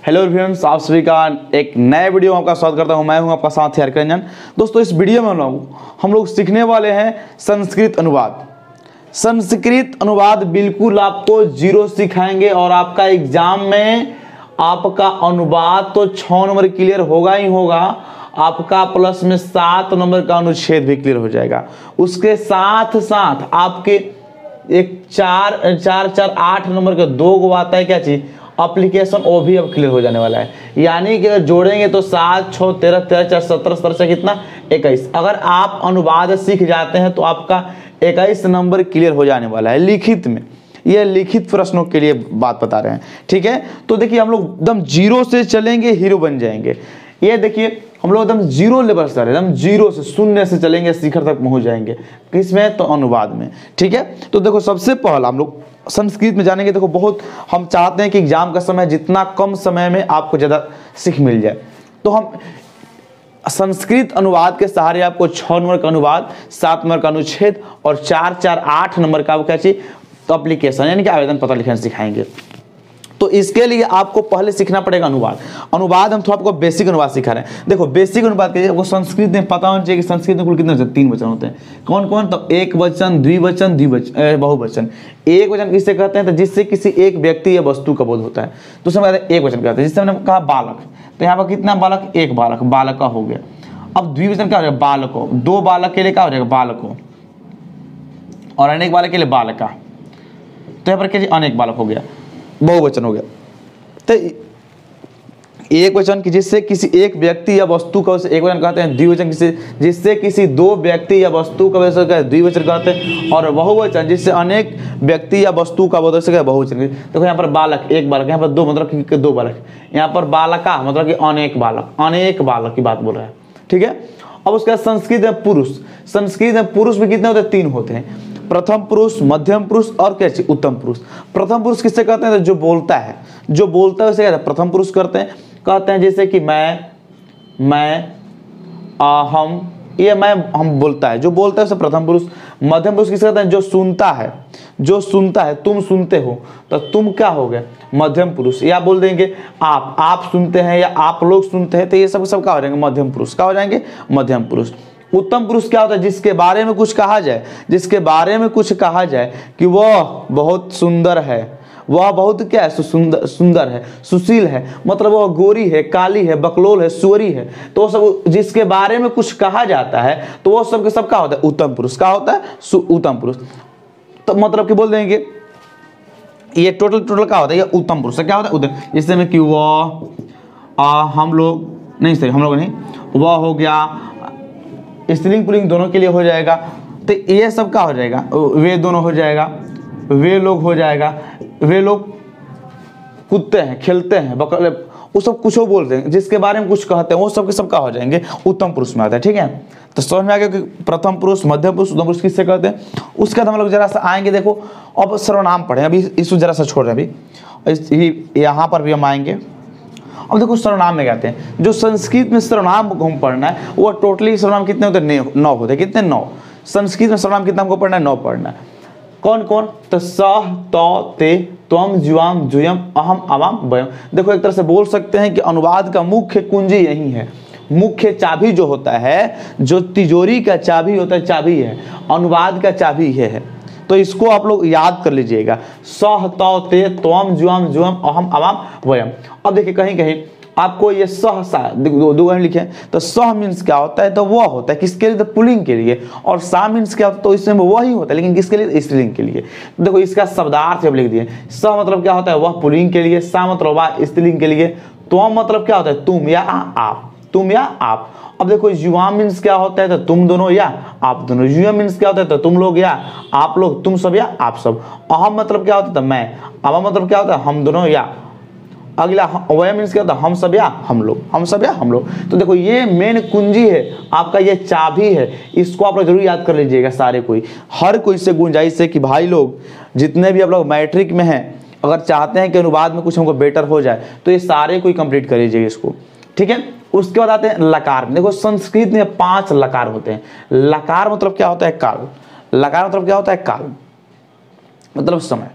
Hello friends, आप सभी का एक नए वीडियो में आपका स्वागत करता हूं। मैं हूं आपका साथी हरकरंजन। दोस्तों, इस वीडियो में हम लोग सीखने वाले हैं संस्कृत अनुवाद। संस्कृत अनुवाद बिल्कुल आपको जीरो सिखाएंगे और आपका एग्जाम में आपका अनुवाद तो 6 नंबर क्लियर होगा ही होगा, आपका प्लस में 7 नंबर का अनुच्छेद भी क्लियर हो जाएगा। उसके साथ साथ आपके एक 8 नंबर का 2 गो आता है क्या चीज, एप्लीकेशन, वो भी अब क्लियर हो जाने वाला है। यानी कि अगर जोड़ेंगे तो 7, 6, 13, 13, 4, 17, 17 कितना 21। अगर आप अनुवाद सीख जाते हैं तो आपका 21 नंबर क्लियर हो जाने वाला है लिखित में। ये लिखित प्रश्नों के लिए बात बता रहे हैं, ठीक है। तो देखिए, हम लोग एकदम जीरो से चलेंगे, हीरो बन जाएंगे। ये देखिए, हम लोग एकदम जीरो लेवल से, एकदम जीरो से, शून्य से चलेंगे, शिखर तक पहुंच जाएंगे। किसमें? तो अनुवाद में, ठीक है। तो देखो, सबसे पहला हम लोग संस्कृत में जानेंगे। देखो, बहुत हम चाहते हैं कि एग्जाम का समय जितना कम समय में आपको ज़्यादा सीख मिल जाए, तो हम संस्कृत अनुवाद के सहारे आपको 6 नंबर का अनुवाद, 7 नंबर का अनुच्छेद और 4, 4, 8 नंबर का क्या चाहिए, तो एप्लीकेशन यानी कि आवेदन पत्र लिखना सिखाएंगे। तो इसके लिए आपको पहले सीखना पड़ेगा अनुवाद। अनुवाद हम तो आपको बेसिक अनुवाद सिखा रहे हैं। देखो, बेसिक अनुवाद के लिए आपको संस्कृत में पता होना चाहिए कि संस्कृत में कुल कितने वचन, 3 वचन होते हैं। कौन कौन? तो एक वचन, द्विवचन, बहुवचन। एक वचन किससे कहते हैं? तो जिससे किसी एक व्यक्ति या वस्तु का बोध होता है, तो उसमें कहते हैं एक वचन कहते हैं। जिससे हमने कहा बालक, तो यहाँ पर कितना बालक? एक बालक, बालका हो गया। अब द्विवचन क्या हो जाएगा? बालको। 2 बालक के लिए क्या हो जाएगा? बालको। और अनेक बालक के लिए बालका। तो यहाँ पर क्या, अनेक बालक हो गया, बहुवचन हो गया। तो एक वचन की जिससे किसी एक व्यक्ति या वस्तु का एक वचन कहते हैं। द्विवचन जिससे किसी 2 व्यक्ति या वस्तु का द्विवचन कहते हैं। और बहुवचन जिससे अनेक व्यक्ति या वस्तु का बहुवचन। देखो, यहाँ पर बालक, एक बालक, यहाँ पर 2 मतलब कि 2 बालक। यहाँ पर बालका मतलब कि अनेक बालक, अनेक बालक की बात बोल रहा है, ठीक है। अब उसका संस्कृत में पुरुष, संस्कृत में पुरुष भी कितने होते हैं? 3 होते हैं। प्रथम पुरुष, मध्यम पुरुष और क्या चाहिए? उत्तम पुरुष। प्रथम पुरुष किससे कहते हैं? जो बोलता है, जो बोलता है उसे कहते हैं प्रथम पुरुष कहते हैं। जैसे कि मैं, हम, ये हम बोलता है, जो बोलता है उसे प्रथम पुरुष। मध्यम पुरुष किससे कहते हैं? जो सुनता है, जो सुनता है। तुम सुनते हो, तो तुम क्या हो गए? मध्यम पुरुष। या बोल देंगे आप सुनते हैं या आप लोग सुनते हैं, तो ये सब क्या हो जाएंगे? मध्यम पुरुष। क्या हो जाएंगे? मध्यम पुरुष। उत्तम पुरुष क्या होता है? जिसके बारे में कुछ कहा जाए, जिसके बारे में कुछ कहा जाए कि वह बहुत सुंदर है, वह बहुत क्या है? सुंदर है, सुशील है, मतलब वह गोरी है, काली है, बकलोल है, सुअरी है। तो सब जिसके बारे में कुछ कहा जाता है, तो वो सब के सब क्या होता है? उत्तम पुरुष। क्या होता है? उत्तम पुरुष। तो मतलब कि बोल देंगे ये टोटल क्या होता है? ये उत्तम पुरुष। क्या होता है? उत्तम। जिससे में कि वह, हम लोग नहीं, सही, हम लोग नहीं, वह हो गया, स्त्रीलिंग पुल्लिंग दोनों के लिए हो जाएगा। तो ये सब क्या हो जाएगा? वे दोनों हो जाएगा, वे लोग हो जाएगा, वे लोग कूदते हैं, खेलते हैं, वो सब कुछ वो बोलते हैं, जिसके बारे में कुछ कहते हैं, वो सब के सब क्या हो जाएंगे? उत्तम पुरुष में आता है, ठीक है। तो समझ में आ गया कि प्रथम पुरुष, मध्यम पुरुष, उत्तम पुरुष किससे कहते हैं। उसके बाद हम लोग जरा सा आएंगे। देखो, अब सर्वनाम पढ़े, अभी इसको जरा सा छोड़ रहे हैं, अभी यहाँ पर भी हम आएंगे। अब देखो, सर्वनाम में कहते हैं, जो संस्कृत में सर्वनाम को हम पढ़ना है, वो टोटली सर्वनाम कितने होते हैं? 9 होते हैं। कितने? 9। संस्कृत में सर्वनाम कितना हमको पढ़ना है? 9 पढ़ना है। कौन कौन? तो सह, तो, ते, त्वम, जुआम, जुयम, अहम, अवाम, वयम। देखो, एक तरह से बोल सकते हैं कि अनुवाद का मुख्य कुंजी यही है। मुख्य चाबी जो होता है, जो तिजोरी का चाबी होता है, चाबी है, अनुवाद का चाबी है। तो इसको आप लोग याद कर लीजिएगा। सह, तो, ते, त्वम, जुआम, जुयम, अहम, अवाम, वयम। अब देखिए, कहीं कहीं आपको ये सह, सा, 2 लिखे, तो सह मीन्स क्या होता है? तो वह होता है किसके लिए? तो पुल्लिंग के लिए। और सा मीन्स क्या होता है? तो इसमें वही होता है, लेकिन किसके लिए? स्त्रीलिंग के लिए। तो देखो, इसका शब्दार्थ लिख दिए। सह मतलब क्या होता है? वह पुल्लिंग के लिए। सा मतलब वह स्त्रीलिंग के लिए। त्वम मतलब क्या होता है? तुम या आप, तुम या आप। अब देखो, युवा मीन्स क्या होता है? तो तुम दोनों या आप दोनों। युवा मीन्स क्या होता है? तो तुम लोग या आप लोग, तुम सब या आप सब। अहम मतलब क्या होता है? तो मैं। अवा मतलब क्या होता है? हम दोनों या। अगला वह मीन्स क्या होता है? हम सब या हम लोग, हम सब या हम लोग। तो देखो, ये मेन कुंजी है आपका, ये चाबी है। इसको आप लोग जरूर याद कर लीजिएगा सारे कोई, हर कोई से गुंजाइश है कि भाई लोग जितने भी आप लोग मैट्रिक में हैं, अगर चाहते हैं कि अनुवाद में कुछ हमको बेटर हो जाए, तो ये सारे कोई कंप्लीट कर लीजिएगा इसको, ठीक है। उसके बाद आते हैं लकार। देखो, संस्कृत में 5 लकार होते हैं। लकार मतलब क्या होता है? काल। लकार मतलब क्या होता है? काल मतलब समय।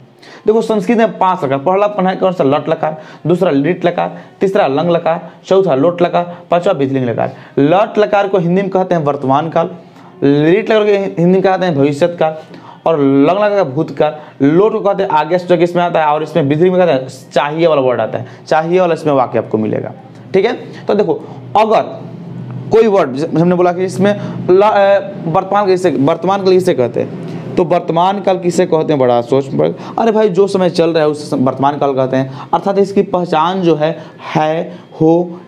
देखो संस्कृत में 5 लकार, पहला पढ़ा कौन सा लट लकार, दूसरा लिट लकार, तीसरा लंग लकार, चौथा लोट लकार, पांचवा विधिलिंग लकार। लट लकार को हिंदी में कहते हैं वर्तमान काल, लिट लकार को हिंदी में कहते हैं भविष्यत काल, और लंग लकार का भूतकाल, लोट को कहते हैं आगे जो कि इसमें आता है, और इसमें विधिलिंग में कहते हैं चाहिए वाला वर्ड आता है, चाहिए वाला इसमें वाक्य आपको मिलेगा। ठीक है, तो देखो अगर कोई वर्ड हमने बोला कि इसमें वर्तमान काल किसे कहते हैं, तो वर्तमान काल किसे कहते हैं, बड़ा सोच पड़, अरे भाई जो समय चल रहा है उस वर्तमान काल कहते हैं। अर्थात इसकी पहचान जो है हो,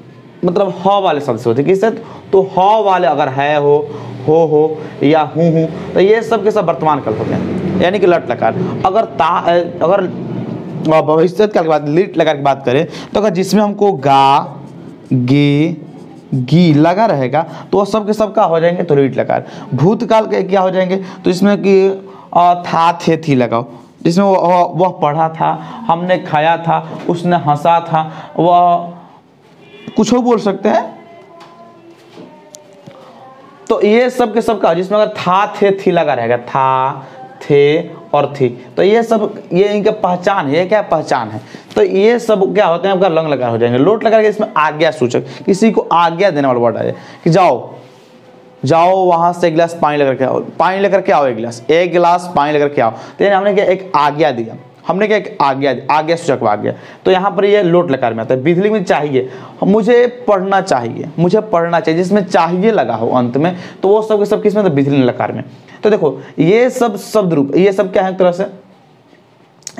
मतलब ह वाले शब्द से होती है। किससे, तो ह वाले अगर है हो या हूँ, तो ये सब के सब वर्तमान काल होते हैं, यानी कि लट लकार। अगर भविष्यत काल की बात, लिट लकार की बात करें, तो अगर जिसमें हमको गा गे गी लगा रहेगा तो वह सब के सब का हो जाएंगे, तो लिट लकार। भूतकाल के क्या हो जाएंगे, तो इसमें कि था थे थी लगाओ, जिसमें वह पढ़ा था, हमने खाया था, उसने हंसा था, वह कुछ बोल सकते हैं। तो ये सब के सब का, जिसमें अगर था थे थी लगा रहेगा, था थे और थी, तो ये सब ये इनका पहचान है, ये क्या पहचान है। तो ये सब क्या होते हैं, आपका लंग लकार हो जाएंगे। लोट लकार के इसमें आज्ञा सूचक, किसी को आज्ञा देने वाला वर्ड आ जाए कि जाओ वहां से एक गिलास पानी लेकर के आओ, पानी लेकर के आओ, एक गिलास पानी लेकर के आओ। तो हमने क्या एक आज्ञा दिया, हमने क्या एक आज्ञा सूचक वाक्य। तो यहाँ पर ये लोट लकार में आता है। विधिलिंग में चाहिए, मुझे पढ़ना चाहिए, जिसमें चाहिए लगा हो अंत में, तो वो सब के सब किसमें, तो विधिलिंग लकार में। तो देखो ये सब शब्द रूप, ये सब क्या है एक तरह से,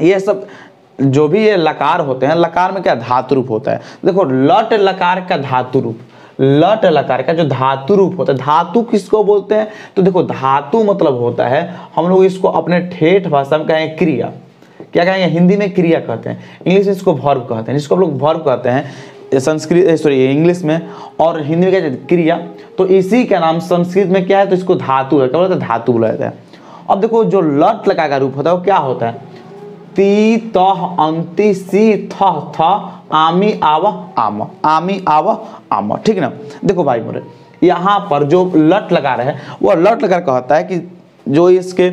ये सब जो भी ये लकार होते हैं, लकार में क्या धातु रूप होता है। देखो लट लकार का धातु रूप, लट लकार का जो धातु रूप होता है, धातु किसको बोलते हैं, तो देखो धातु मतलब होता है, हम लोग इसको अपने ठेठ भाषा में कहेंगे क्रिया, क्या कहेंगे, हिंदी में क्रिया कहते हैं, इंग्लिश में इसको वर्ब कहते हैं, जिसको हम लोग वर्ब कहते हैं इंग्लिश में, और हिंदी में क्या कहते हैं क्रिया। तो इसी का नाम संस्कृत में क्या है, तो इसको धातु है, क्या बोलते हैं, धातु बुलाया जाता है। अब देखो जो लट लकार का रूप होता है वो क्या होता है, ती तह अंति सी थ आमी आव आम, आमी आव आम। ठीक है ना। देखो भाई मोरे, यहाँ पर जो लट लकार है वो लट लकार कहता है कि जो इसके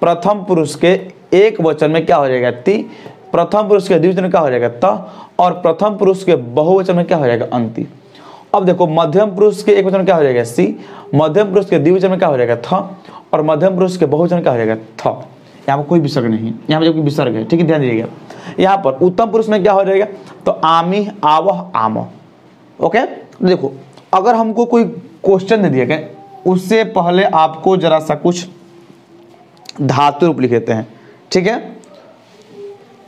प्रथम पुरुष के एक वचन में क्या हो जाएगा, ती, प्रथम पुरुष के द्विवचन में क्या हो जाएगा, त, और प्रथम पुरुष के बहुवचन में क्या हो जाएगा, अंति। अब देखो मध्यम पुरुष के एक वचन में क्या हो जाएगा, सी, मध्यम पुरुष के द्विवचन में क्या हो जाएगा, थ, और मध्यम पुरुष के बहुवचन में क्या हो जाएगा, थ। यहाँ पर कोई विसर्ग नहीं है, यहाँ पर कोई विसर्ग है, ठीक है, ध्यान दीजिएगा। यहाँ पर उत्तम पुरुष में क्या हो जाएगा, तो आमी आवह आम। ओके, देखो अगर हमको कोई क्वेश्चन दे दिया गया, उससे पहले आपको जरा सा कुछ धातु रूप लिख लेते हैं, ठीक है।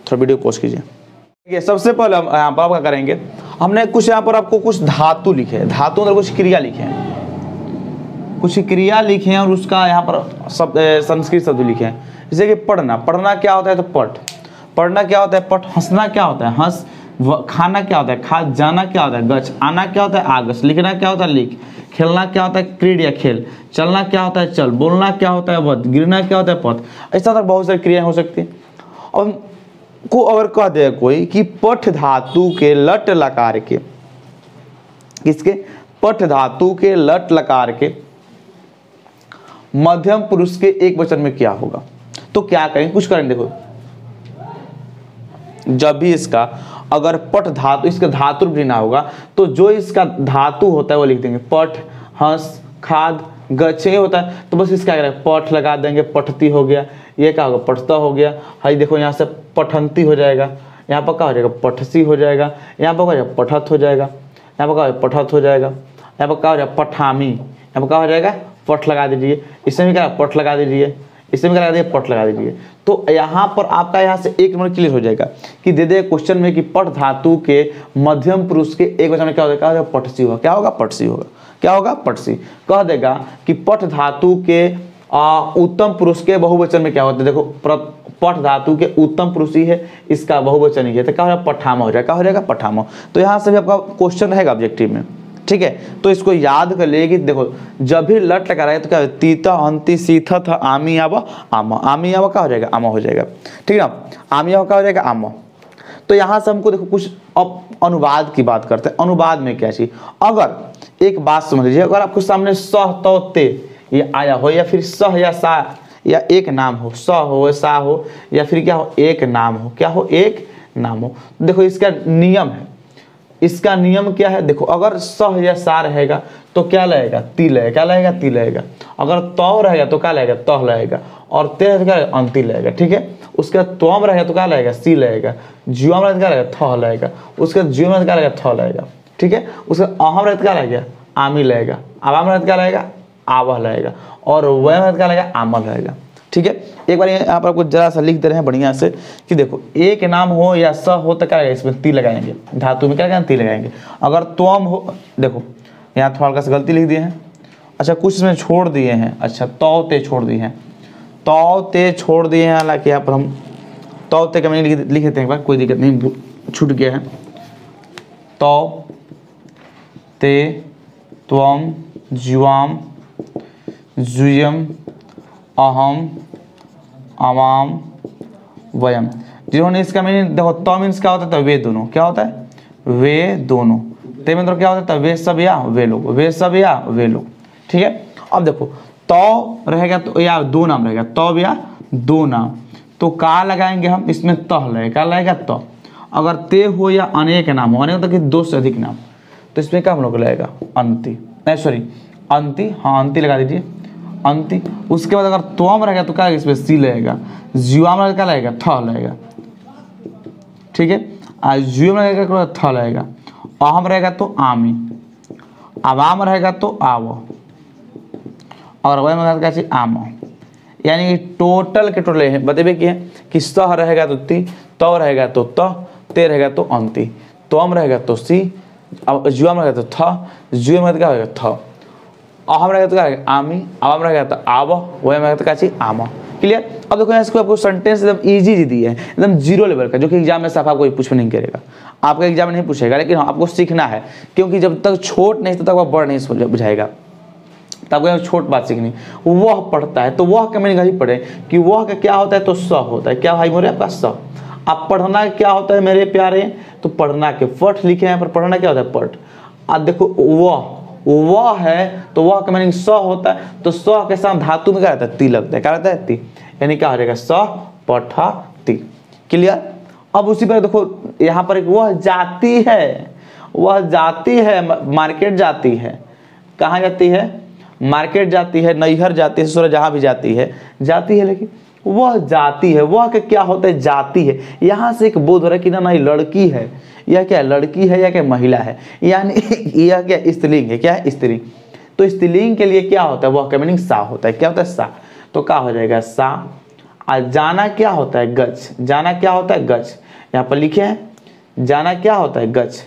थोड़ा वीडियो पॉज कीजिए। देखिए सबसे पहले हम यहाँ पर आप क्या करेंगे, हमने कुछ यहाँ पर आपको कुछ धातु लिखे हैं, धातु अंदर कुछ क्रिया लिखे हैं, कुछ क्रिया लिखे हैं, और उसका यहाँ पर शब्द संस्कृत शब्द लिखे हैं। जैसे कि पढ़ना, पढ़ना क्या होता है, तो पठ, पढ़ना क्या होता है, पठ, हंसना क्या होता है, हंस, खाना क्या होता है, खा, जाना क्या होता है, गच, आना क्या होता है, आगस, लिखना क्या होता है, लिख, खेलना क्या होता है, क्रीड या खेल, चलना क्या होता है, चल, बोलना क्या होता है, वध, गिरना क्या होता है, पथ। ऐसा तक बहुत सारी क्रियाएं हो सकती हैं। और को अगर कह दे कोई कि पठ धातु के लट लकार के, किसके, पठ धातु के लट लकार के मध्यम पुरुष के एक वचन में क्या होगा, तो क्या करेंगे, कुछ करेंगे। देखो जब भी इसका अगर पठ धातु, इसका धातु भी ना होगा, तो जो इसका धातु होता है वो लिख देंगे, पठ, हंस, खाद, गच्छ, ये होता है, तो बस इसका क्या करेंगे, पठ लगा देंगे, पठती हो गया, ये क्या होगा, पठता हो गया। हाई देखो यहाँ से पठंती हो जाएगा, यहाँ पर क्या हो जाएगा, पठसी हो जाएगा, यहाँ पर क्या हो जाएगा, पठत हो जाएगा, यहाँ पर क्या हो जाएगा, पठत हो जाएगा, यहाँ पर क्या हो जाएगा, पठामी, यहाँ पर क्या हो जाएगा, पठ लगा दीजिए, इसमें क्या पठ लगा दीजिए, इसमें क्या लगा दीजिए, पठ लगा दीजिए। तो यहाँ पर आपका यहाँ से एक नंबर क्लियर हो जाएगा कि दे दे क्वेश्चन में कि पठ धातु के मध्यम पुरुष के एक वचन में क्या होगा, क्या होगा, पठसी होगा, क्या होगा, पठसी होगा, क्या होगा, पठसी। कह देगा कि पठ धातु के उत्तम पुरुष के बहुवचन में क्या होता है, देखो पठ धातु के उत्तम पुरुष ही है, इसका बहुवचन ही है, तो क्या हो जाएगा, पठामा हो जाएगा, क्या हो जाएगा, पठामा। तो यहाँ से भी आपका क्वेश्चन रहेगा ऑब्जेक्टिव में, ठीक है। तो इसको याद कर लिए कि देखो जब भी लट लगा रहा है तो क्या, तीता अंति सीथा था आमी आवा आमा, आमी आवा क्या हो जाएगा, आमा हो जाएगा, ठीक है ना, आमी आवा क्या हो जाएगा, आमा। तो यहाँ से हमको देखो कुछ अब अनुवाद की बात करते हैं। अनुवाद में क्या चीज, अगर एक बात समझ लीजिए, अगर आपको सामने सह तो ते ये आया हो, या फिर सह या सा या एक नाम हो, स हो सा हो या फिर क्या हो एक नाम हो, क्या हो एक नाम हो। देखो इसका नियम है, इसका नियम क्या है, देखो अगर स या सा रहेगा तो क्या लगेगा, ती लगेगा, क्या लगेगा, ती लगेगा। अगर तौ रहेगा तो क्या लगेगा, तह लगेगा। और ते रहेगा क्या लगेगा, अंति लगेगा, ठीक है। उसके बाद त्वम रहेगा तो क्या लगेगा, सी लगेगा। जीवम रहेगा तो क्या लगेगा, थ लगेगा। उसके बाद जीवम रहेगा तो क्या लगेगा, थ लगेगा, ठीक है। उसके अहम रहेगा तो क्या लगेगा, आमी लगेगा। अवाम रहेगा तो क्या लगेगा, आवह लगेगा। और वयम रहेगा तो क्या लगेगा, आमल लगेगा, ठीक है। एक बार यहाँ पर आपको जरा सा लिख दे रहे हैं बढ़िया से कि देखो एक नाम हो या स हो तो क्या लगेगा, इसमें ती लगाएंगे, धातु में क्या लगाएंगे, ती लगाएंगे। अगर त्वम हो, देखो यहाँ थोड़ा हल्का सा गलती लिख दिए हैं, अच्छा कुछ इसमें छोड़ दिए हैं, अच्छा तौ ते छोड़ दिए हैं, तौ ते छोड़ दिए हैं। हालांकि यहाँ पर हम तौ ते का मैंने लिख देते हैं एक बार, कोई दिक्कत नहीं, छूट गया है। तौ ते त्वम ज्वाम जुयम अहम अवाम वयम। जिन्होंने इसका मीनिंग देखो, तो मीन्स क्या होता है, तो वे दोनों, क्या होता है, वे दोनों। ते मतलब क्या होता है, वे सब या वे लोग, वे सब या वे लोग, ठीक है। अब देखो तो रहेगा तो या दो नाम रहेगा, तो या दो नाम, तो का लगाएंगे हम, इसमें तह लगेगा, क्या लगेगा, तो। अगर ते हो या अनेक नाम हो, अनेक मतलब कि दो से अधिक नाम, तो इसमें क्या हम लोग लगेगा, अंति, नहीं सॉरी अंति, हाँ अंति लगा दीजिए, अंति। उसके बाद अगर त्वम रहेगा तो क्या इसमें सी लगेगा, जीवाम रहेगा क्या लगेगा, थ लगेगा, ठीक है। जीवम रहेगा थ लगेगा। अहम रहेगा तो आमी, अवाम रहेगा तो आव, और वह रहेगा क्या, आम। यानी कि टोटल के टोटल है बतेबे कि सह रहेगा तो ती, तो रहेगा तो त, ते रहेगा तो अंति, त्वम रहेगा तो सी, जीवम रहेगा तो थ, जीवम रहेगा क्या होगा, थ। अहम रहेगा तो क्या रहेगा, आमी, अवाम रहेगा तो आव, वह रहेगा तो क्या चाहिए, आम। क्लियर। अब देखो इसको आपको सेंटेंस एकदम इजी दिया है, एकदम जीरो लेवल का, जो कि एग्जाम में साफ आपको कुछ भी नहीं करेगा, आपका एग्जाम में नहीं पूछेगा, लेकिन हाँ आपको सीखना है, क्योंकि जब तक छोट नहीं तब तक आप बड़ नहीं बुझाएगा, तब आपको छोट बात सीखनी। वह पढ़ता है तो वह का मैंने ही पढ़े कि वह का क्या होता है, तो स होता है, क्या भाई मोरे आपका स। अब पढ़ना क्या होता है मेरे प्यारे, तो पढ़ना के पठ लिखे हैं पर पढ़ना क्या होता है, पठ। अब देखो वह है तो वह का मीनिंग स होता है, तो स के साथ धातु में क्या रहता है, ती लगता है, क्या रहता है, ती। यानी क्या हो जाएगा, स पठ ती। क्लियर। अब उसी पर देखो यहाँ पर एक वह जाती है, वह जाती है, मार्केट जाती है, कहाँ जाती है, मार्केट जाती है, नैहर जाती है, ससुर जहाँ भी जाती है लेकिन वह जाती है, वह का क्या होता है, जाती है। यहाँ से एक बोध हो रहा है कि ना ये लड़की है, यह क्या लड़की है या क्या महिला है, यानी यह क्या स्त्रीलिंग है, क्या है स्त्री। तो स्त्रीलिंग के लिए क्या होता है, वह का मीनिंग सा होता है, क्या होता है, सा। तो क्या हो जाएगा, सा। और जाना क्या होता है, गच, जाना क्या होता है, गच। यहाँ पर लिखे हैं जाना क्या होता है, गच,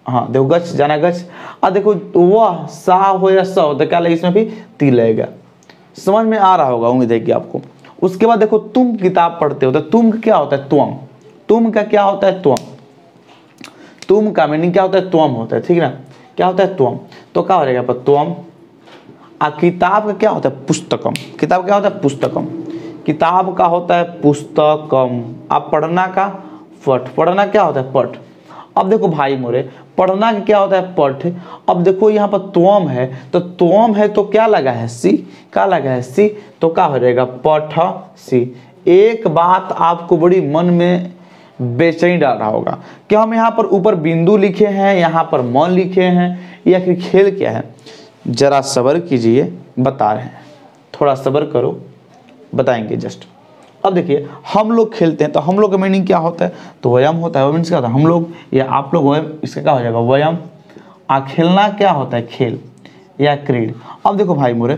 हाँ देखो गच, जाना गच। और देखो वह सा हो या स हो तो क्या लगेगा, इसमें भी ती लगेगा। समझ में आ रहा होगा उम्मीद है कि आपको। उसके बाद देखो तुम किताब पढ़ते हो, तो तुम क्या होता है, त्वम। तुम का क्या होता है, त्वम। तुम का मीनिंग क्या होता है, त्वम होता है, ठीक है ना, क्या होता है, त्वम। तो क्या हो जाएगा पर त्वम। किताब का क्या होता है, पुस्तकम। किताब क्या होता है, पुस्तकम। किताब का होता है पुस्तकम। अब पढ़ना का पठ, पढ़ना क्या होता है, पठ। अब देखो भाई मोरे पढ़ना क्या होता है, पठ। अब देखो यहाँ पर त्वम है, तो त्वम है तो क्या लगा है, सी, क्या लगा है, सी। तो क्या हो जाएगा, पठ सी। एक बात आपको बड़ी मन में बेचैनी डाल रहा होगा कि हम यहाँ पर ऊपर बिंदु लिखे हैं, यहाँ पर मन लिखे हैं, या फिर खेल क्या है। जरा सब्र कीजिए, बता रहे हैं, थोड़ा सब्र करो, बताएंगे जस्ट। अब देखिए हम लोग खेलते हैं तो हम लोग का मीनिंग क्या होता है, तो वयम होता है। मीन्स क्या होता है, हम लोग या आप लोग, वयम, इसका क्या हो जाएगा, वयम। खेलना क्या होता है, खेल या क्रीड। अब देखो भाई मोरे,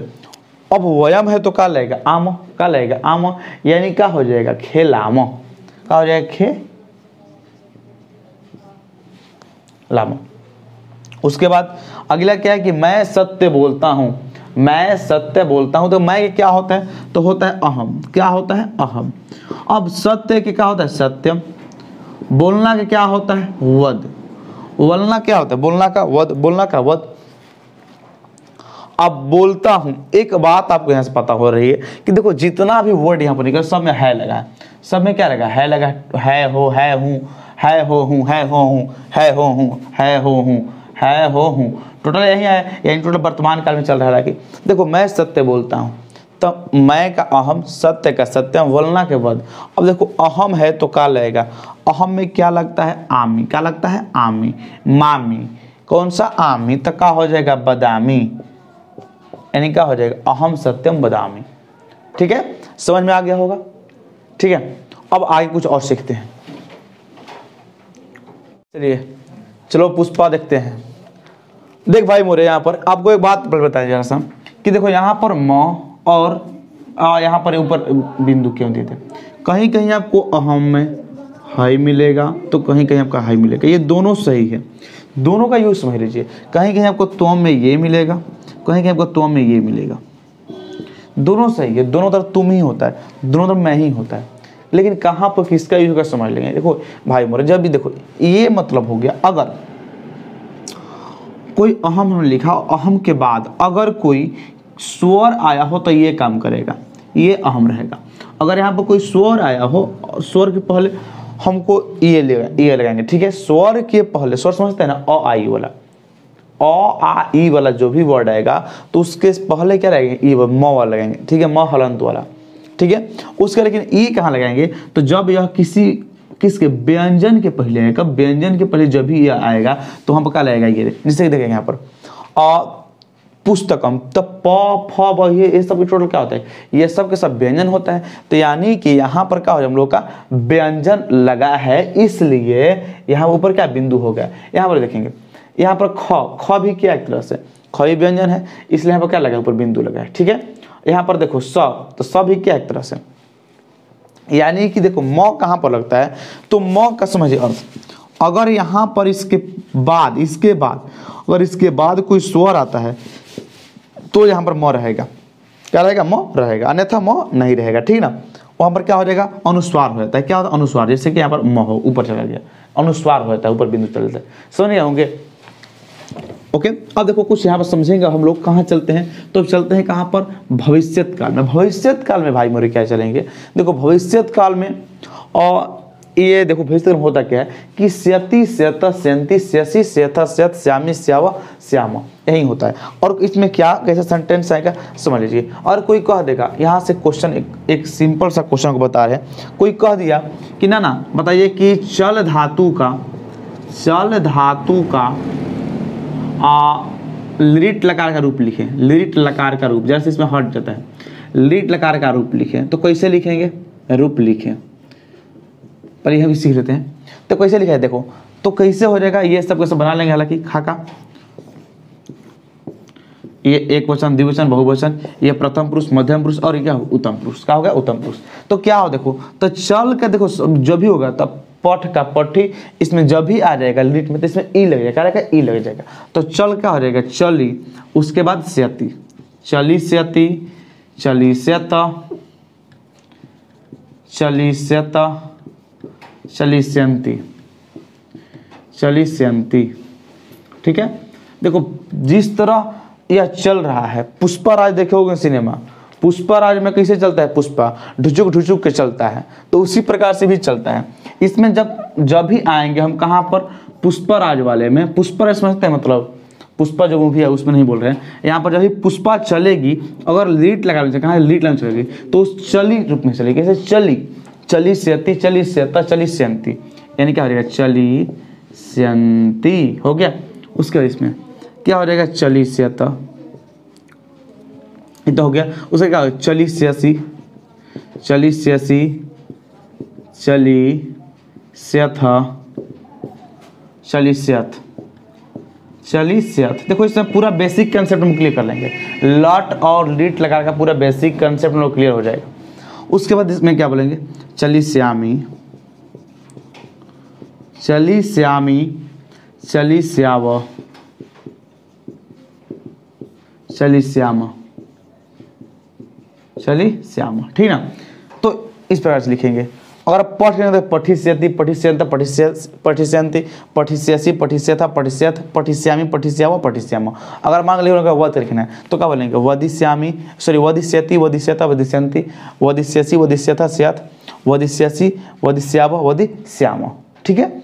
अब वयम है तो क्या लगेगा, आम, क्या लगेगा, आम। यानी क्या हो जाएगा, खेलाम, क्या हो जाएगा, खेलाम। उसके बाद अगला क्या है कि मैं सत्य बोलता हूँ, मैं सत्य बोलता हूं। तो मैं क्या होता है, तो होता है अहम, क्या होता है, अहम। अब सत्य के क्या होता है, सत्यम। बोलना के क्या होता है, वद। बोलना क्या होता है, बोलना का वद, बोलना का वद। अब बोलता हूं, एक बात आपको यहां से पता हो रही है कि देखो जितना भी वर्ड यहां पर निकल सब में है लगा है, सब में क्या लगा है, लगा है, हो, है, हूं, है, हो, हूं, है, हो, हूं, है, हो, हूं, है, हो, हूं, है, हो, हूं। टोटल यही है, यानी टोटल वर्तमान काल में चल रहा है कि देखो मैं सत्य बोलता हूँ, तब मैं का अहम, सत्य का सत्यम, बोलना के बाद अब देखो अहम है तो क्या लगेगा, अहम में क्या लगता है, आमी, क्या लगता है, आमी, मामी, कौन सा आमी, तो क्या हो जाएगा, बदामी, यानी क्या हो जाएगा, अहम सत्यम बदामी। ठीक है, समझ में आ गया होगा। ठीक है, अब आगे कुछ और सीखते हैं। चलो पुष्पा देखते हैं। देख भाई मोरे, यहाँ पर आपको एक बात बताएं जरा सा कि देखो यहाँ पर म और यहाँ पर ऊपर बिंदु क्यों दिए थे। कहीं कहीं आपको अहम में हाई मिलेगा तो कहीं कहीं आपका हाई मिलेगा, ये दोनों सही है, दोनों का यूज समझ लीजिए। कहीं कहीं आपको त्वम में ये मिलेगा, कहीं कहीं आपको त्वम में ये मिलेगा, दोनों सही है, दोनों तरफ तुम ही होता है, दोनों तरफ मैं ही होता है, लेकिन कहाँ पर किसका यूज होगा समझ लेंगे। देखो भाई मोरे, जब भी देखो ये मतलब हो गया, अगर कोई अहम हमने लिखा, अहम के बाद अगर कोई स्वर आया हो तो ये काम करेगा, ये अहम रहेगा। अगर यहाँ पर कोई स्वर आया हो, स्वर के पहले हमको ये लगाएंगे। ठीक है, स्वर के पहले, स्वर समझते हैं ना, अ आई वाला, अ आ ई वाला जो भी वर्ड आएगा तो उसके पहले क्या लगाएंगे, ई म वाला लगाएंगे। ठीक है, म हलंत वाला। ठीक है, उसका लेकिन ई कहाँ लगाएंगे, तो जब यह किसके व्यंजन के पहले आएगा, व्यंजन के पहले जब भी यह आएगा तो हम क्या लगेगा, ये जिससे देखेंगे यहाँ पर पुस्तकम, तब प फ ब, ये सब टोटल क्या होता है, ये सब के सब व्यंजन होता है। तो यानी कि यहाँ पर क्या हो, हम लोग का व्यंजन लगा है, इसलिए यहाँ ऊपर क्या बिंदु हो गया। यहाँ पर देखेंगे, यहाँ पर ख भी क्या एक तरह से, ख भी व्यंजन है, इसलिए यहाँ पर क्या लगा, ऊपर बिंदु लगा है। ठीक है, यहाँ पर देखो स, तो स भी क्या एक तरह से, यानी कि देखो म कहाँ पर लगता है, तो म का समझिए अर्थ, अगर यहाँ पर इसके बाद कोई स्वर आता है तो यहाँ पर म रहेगा, क्या रहेगा, म रहेगा, अन्यथा म नहीं रहेगा। ठीक ना, वहाँ पर क्या हो जाएगा, अनुस्वार हो जाता है। क्या होता है, अनुस्वार, जैसे कि यहाँ पर म हो, ऊपर चला गया, अनुस्वार हो जाता है, ऊपर बिंदु चलता है। समझ गए होंगे। ओके, अब देखो कुछ यहाँ पर समझेंगे हम लोग, कहाँ चलते हैं, तो चलते हैं कहाँ पर, भविष्यत काल में। भविष्यत काल में भाई मोरे क्या चलेंगे, देखो भविष्यत काल में, और ये देखो भविष्य काल में होता क्या है कि स्यति स्यत स्यंति स्यसि स्यथ स्यत श्यामी श्याव श्याम, यही होता है। और इसमें क्या कैसे सेंटेंस आएगा समझ लीजिए। और कोई कह देगा, यहाँ से क्वेश्चन एक सिंपल सा क्वेश्चन को बता रहे हैं, कोई कह दिया कि ना बताइए कि चल धातु का लिट लकार का रूप लिखें, लिट लकार का रूप, जैसे इसमें हट जाता है, लिट लकार का रूप लिखें, तो कैसे लिखेंगे, रूप लिखें, पर यह भी सीख लेते हैं। तो कैसे लिखा है देखो, तो कैसे हो जाएगा, ये सब कैसे बना लेंगे, हालांकि खाका, ये एक वचन, द्विवचन, बहुवचन, ये प्रथम पुरुष, मध्यम पुरुष और क्या उत्तम पुरुष, क्या हो गया, उत्तम पुरुष। तो क्या हो देखो, तो चल का देखो जब भी होगा तब पठ का पठी, इसमें जब भी आ जाएगा लिट में तो इसमें ई लग जाएगा, क्या ई लग जाएगा। तो चल क्या हो जाएगा, चली, उसके बाद स्यति, चली स्यति, चली स्यत, चली स्यत, चली स्यंती, चली स्यंती। ठीक है, देखो जिस तरह यह चल रहा है, पुष्पराज देखे होंगे सिनेमा, पुष्पराज में कैसे चलता है, पुष्पा ढुचुक ढुचुक के चलता है, तो उसी प्रकार से भी चलता है। इसमें जब भी आएंगे हम कहाँ पर, पुष्पराज वाले में, पुष्पराज समझते हैं, मतलब पुष्पा जो मूवी है उसमें नहीं बोल रहे हैं, यहाँ पर जब भी पुष्पा चलेगी, अगर लीट लगा कहाँ लीट लाइन चलेगी, तो उस चली रूप में चलेगी। कैसे, चली, चली स्यति, चली स्यता, चली स्यंती, यानी क्या हो जाएगा, चली स्यंती हो गया। उसके बाद इसमें क्या हो जाएगा, चली स्यता, ये तो हो गया। उसका क्या, चली स्यसी, चली स्यसी, चली स्यथ, चली स्यथ, चली स्यथ। देखो इसमें पूरा बेसिक कंसेप्ट हम क्लियर कर लेंगे, लट और लीट लगा का पूरा बेसिक कंसेप्ट हम लोग क्लियर हो जाएगा। उसके बाद इसमें क्या बोलेंगे, चली श्यामी, चली श्यामी, चली श्याव, चली श्याम, चली श्याम। ठीक ना, तो इस प्रकार से लिखेंगे। अगर पठ करेंगे तो पठिष्यति, पठिष्यंत, पठिष्यंति, पठिष्यसि, पठिष्यथा, पठिष्यथ, पठिष्यामि, पठिष्याव, पठिष्याम। अगर मांग लिया वध लिखना है तो क्या बोलेंगे, वदिष्यामि, सॉरी वदिष्यति, वदिष्यता, वदिष्यंति, वदिष्यसि, वदिष्यथा, स्यात्, वदिष्यसि, वदिष्याव, वदिष्याम। ठीक है,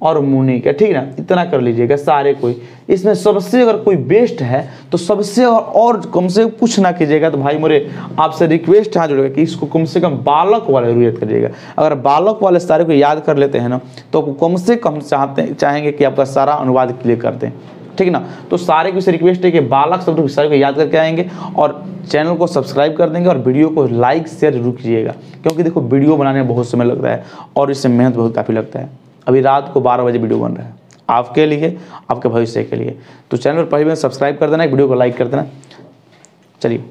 और मुनि का, ठीक है ना, इतना कर लीजिएगा सारे कोई। इसमें सबसे अगर कोई बेस्ट है तो सबसे और कम से कुछ ना कीजिएगा। तो भाई मेरे आपसे रिक्वेस्ट यहाँ जुड़ेगा कि इसको कम से कम बालक वाले जरूर याद करिएगा। अगर बालक वाले सारे को याद कर लेते हैं ना तो कम से कम चाहेंगे कि आपका सारा अनुवाद क्लियर कर दें, ठीक है ना। तो सारे को रिक्वेस्ट है कि बालक शब्द सारे को याद करके आएंगे और चैनल को सब्सक्राइब कर देंगे और वीडियो को लाइक शेयर जरूर कीजिएगा, क्योंकि देखो वीडियो बनाने में बहुत समय लगता है और इससे मेहनत बहुत काफ़ी लगता है। अभी रात को 12 बजे वीडियो बन रहा है आपके लिए, आपके भविष्य के लिए। तो चैनल पर पहले सब्सक्राइब कर देना, वीडियो को लाइक कर देना। चलिए।